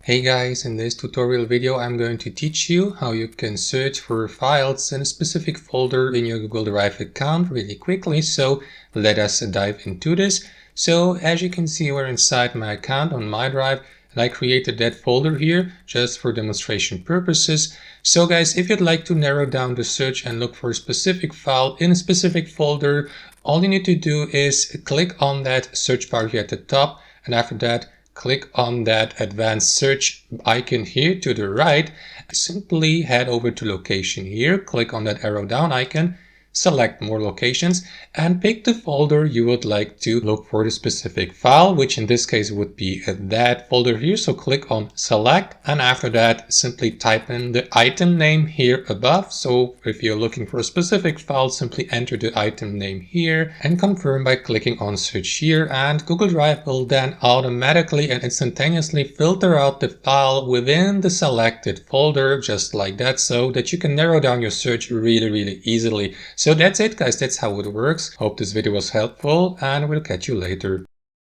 Hey guys, in this tutorial video I'm going to teach you how you can search for files in a specific folder in your Google Drive account really quickly. So let us dive into this. So as you can see, we're inside my account on my drive and I created that folder here just for demonstration purposes. So guys, if you'd like to narrow down the search and look for a specific file in a specific folder, all you need to do is click on that search bar here at the top, and after that click on that advanced search icon here to the right. Simply head over to location here, click on that arrow down icon, select more locations and pick the folder you would like to look for the specific file, which in this case would be that folder here. So click on select, and after that simply type in the item name here above. So if you're looking for a specific file, simply enter the item name here and confirm by clicking on search here, and Google Drive will then automatically and instantaneously filter out the file within the selected folder just like that, so that you can narrow down your search really easily. So that's it guys, that's how it works. Hope this video was helpful and we'll catch you later.